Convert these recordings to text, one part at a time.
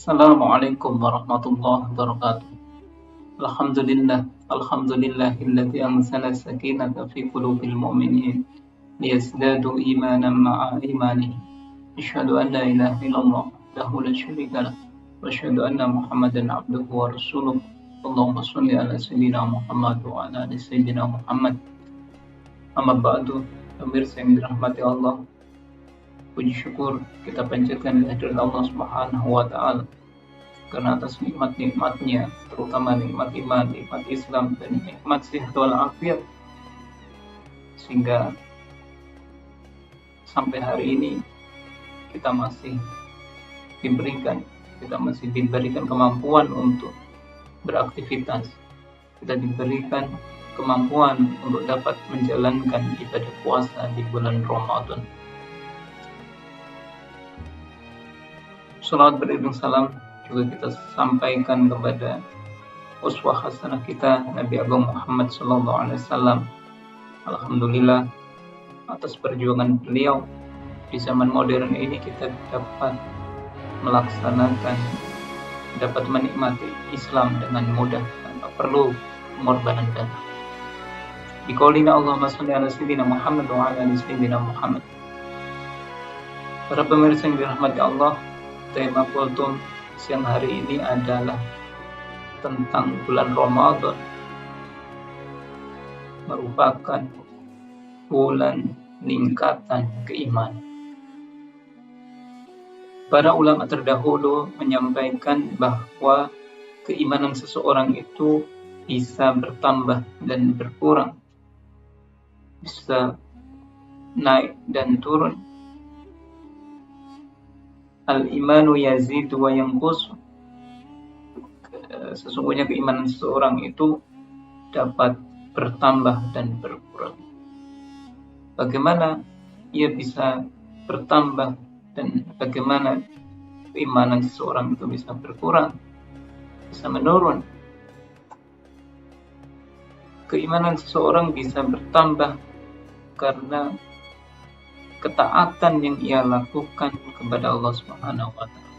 Assalamualaikum warahmatullahi wabarakatuh. Alhamdulillahilladzi anzala sakinata fi qulubil mu'minin liyazdadu imanan ma'a imanihim. Asyhadu an la ilaha illallah wahdahu la syarika lah wa asyhadu anna Muhammadan abduhu wa rasuluh. Allahumma shalli ala sayyidina Muhammad wa ala ali sayyidina Muhammad. Amma ba'du, pemirsa yang dirahmati Allah, puji syukur kita panjatkan kehadirat Allah Subhanahu wa taala karena atas nikmat-nikmatnya, terutama nikmat iman, nikmat Islam, dan nikmat sehat walafiat, sehingga sampai hari ini kita masih diberikan kemampuan untuk beraktivitas, kita diberikan kemampuan untuk dapat menjalankan ibadah puasa di bulan Ramadan. Salawat beriring salam juga kita sampaikan kepada uswah hasanah kita Nabi Agung Muhammad SAW. Alhamdulillah, atas perjuangan beliau di zaman modern ini kita dapat menikmati Islam dengan mudah tanpa perlu pengorbanan dana. Biqaulina Allahumma shalli ala sayyidina Muhammad wa ala ali sayyidina Muhammad. Para pemirsa yang dirahmati Allah, tema kultum siang hari ini adalah tentang bulan Ramadan, merupakan bulan peningkatan keimanan. Para ulama terdahulu menyampaikan bahwa keimanan seseorang itu bisa bertambah dan berkurang, bisa naik dan turun. Al-imanu yazidu wa yanqus. Sesungguhnya keimanan seseorang itu dapat bertambah dan berkurang. Bagaimana ia bisa bertambah dan bagaimana keimanan seseorang itu bisa berkurang, bisa menurun? Keimanan seseorang bisa bertambah karena ketaatan yang ia lakukan kepada Allah Subhanahu wa taala.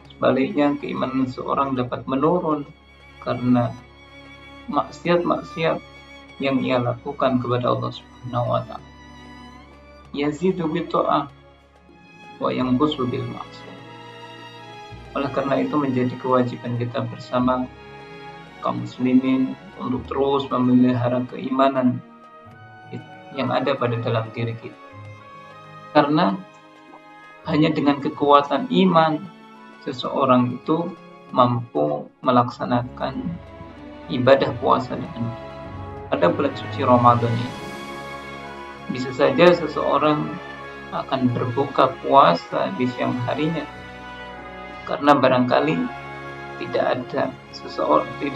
Sebaliknya, keimanan seorang dapat menurun karena maksiat-maksiat yang ia lakukan kepada Allah Subhanahu wa taala. Yazidu bi ta'ah wa yanqusu bil maksiyah. Oleh karena itu menjadi kewajiban kita bersama kaum muslimin untuk terus memelihara keimanan yang ada pada dalam diri kita. Karena hanya dengan kekuatan iman seseorang itu mampu melaksanakan ibadah puasa dengan pada bulan suci Ramadan ini. Bisa saja seseorang akan berbuka puasa di siang harinya karena barangkali tidak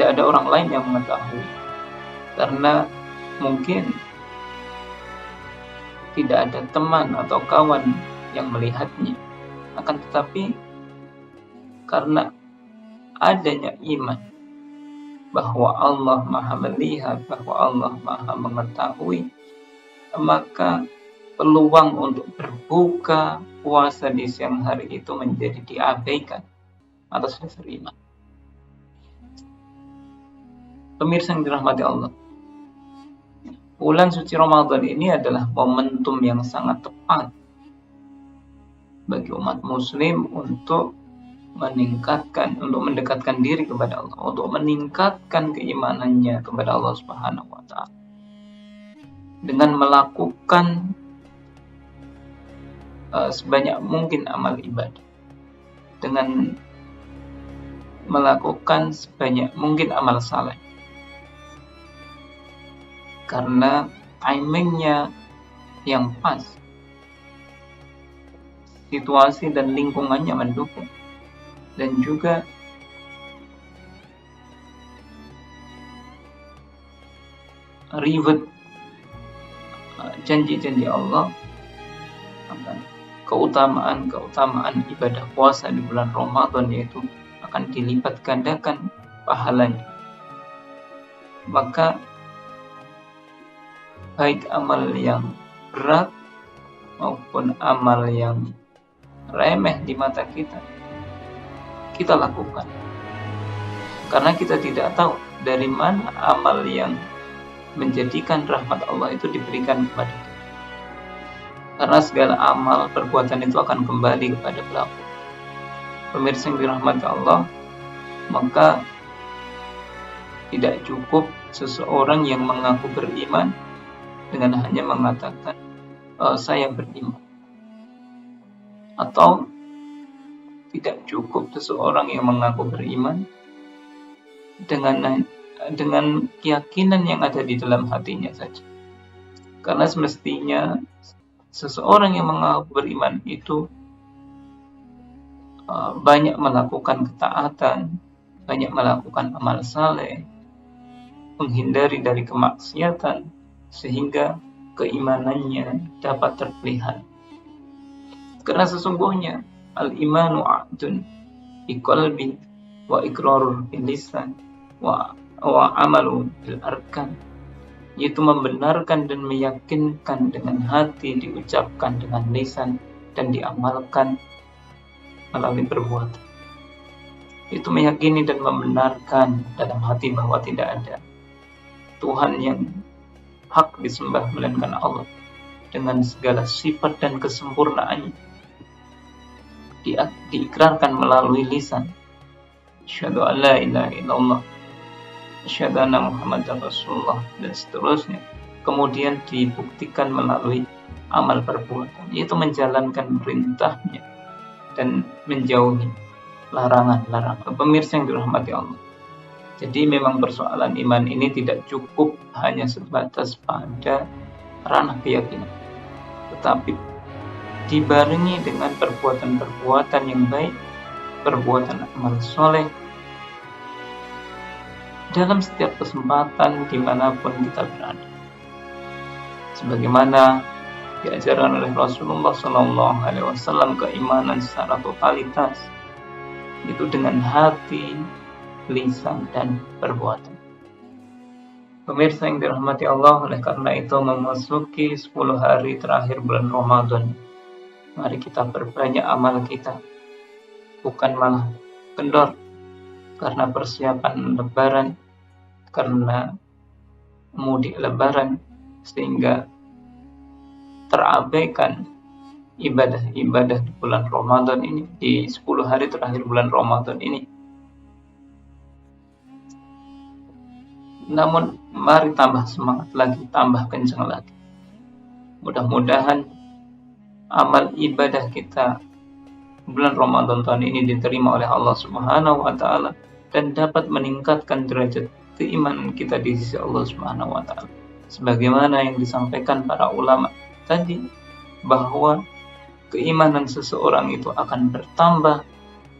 ada orang lain yang mengetahui, karena mungkin tidak ada teman atau kawan yang melihatnya. Akan tetapi karena adanya iman bahwa Allah Maha melihat, bahwa Allah Maha mengetahui, maka peluang untuk berbuka puasa di siang hari itu menjadi diabaikan atas dasar iman. Pemirsa yang dirahmati Allah, bulan suci Ramadan ini adalah momentum yang sangat tepat bagi umat muslim untuk mendekatkan diri kepada Allah, untuk meningkatkan keimanannya kepada Allah Subhanahu wa taala dengan melakukan sebanyak mungkin amal ibadah, dengan melakukan sebanyak mungkin amal saleh, karena timingnya yang pas, situasi dan lingkungannya mendukung, dan juga reward janji-janji Allah akan keutamaan ibadah puasa di bulan Ramadan, yaitu akan dilipat gandakan pahalanya. Maka baik amal yang berat maupun amal yang remeh di mata kita kita lakukan. Karena kita tidak tahu dari mana amal yang menjadikan rahmat Allah itu diberikan kepada kita. Karena segala amal perbuatan itu akan kembali kepada pelaku. Pemirsa yang dirahmati Allah, maka tidak cukup seseorang yang mengaku beriman dengan hanya mengatakan saya beriman, atau tidak cukup seseorang yang mengaku beriman dengan keyakinan yang ada di dalam hatinya saja. Karena semestinya seseorang yang mengaku beriman itu banyak melakukan ketaatan, banyak melakukan amal saleh, menghindari dari kemaksiatan, sehingga keimanannya dapat terlihat. Karena sesungguhnya al-imanu a'dun bi qalbi wa iqrarun bil lisan wa amalu bil arkan, yaitu membenarkan dan meyakinkan dengan hati, diucapkan dengan lisan, dan diamalkan melalui perbuatan. Itu meyakini dan membenarkan dalam hati bahwa tidak ada Tuhan yang hak disembah melainkan Allah, dengan segala sifat dan kesempurnaannya. Diikrarkan melalui lisan, asyhadu an la ilaha illallah, asyhadu anna Muhammadar Rasulullah, dan seterusnya. Kemudian dibuktikan melalui amal perbuatan, yaitu menjalankan perintahnya dan menjauhi larangan-larangan. Pemirsa yang dirahmati Allah, jadi memang persoalan iman ini tidak cukup hanya sebatas pada ranah keyakinan, tetapi dibarengi dengan perbuatan-perbuatan yang baik, perbuatan amal soleh dalam setiap kesempatan dimanapun kita berada. Sebagaimana diajarkan oleh Rasulullah SAW, keimanan secara totalitas itu dengan hati, lisan, dan perbuatan. Pemirsa yang dirahmati Allah, oleh karena itu memasuki 10 hari terakhir bulan Ramadan, mari kita perbanyak amal kita, bukan malah kendor karena persiapan lebaran, karena mudik lebaran, sehingga terabaikan ibadah-ibadah di bulan Ramadan ini, di 10 hari terakhir bulan Ramadan ini. Namun mari tambah semangat lagi, tambah kencang lagi. Mudah-mudahan amal ibadah kita bulan Ramadan tahun ini diterima oleh Allah Subhanahu wa taala dan dapat meningkatkan derajat keimanan kita di sisi Allah Subhanahu wa taala. Sebagaimana yang disampaikan para ulama tadi, bahwa keimanan seseorang itu akan bertambah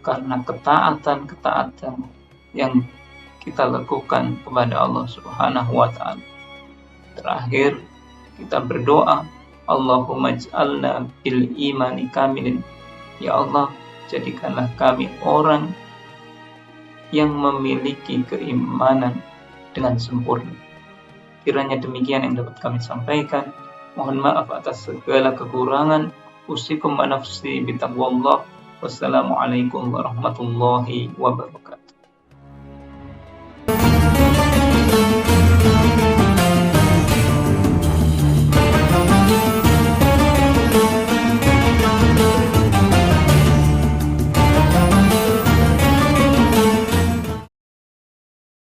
karena ketaatan yang kita lakukan kepada Allah Subhanahu wa taala. Terakhir, kita berdoa, Allahumma ij'alna bil imani kamilin. Ya Allah, jadikanlah kami orang yang memiliki keimanan dengan sempurna. Kiranya demikian yang dapat kami sampaikan. Mohon maaf atas segala kekurangan. Usikum wa nafsi bitaqwallah. Wassalamualaikum warahmatullahi wabarakatuh.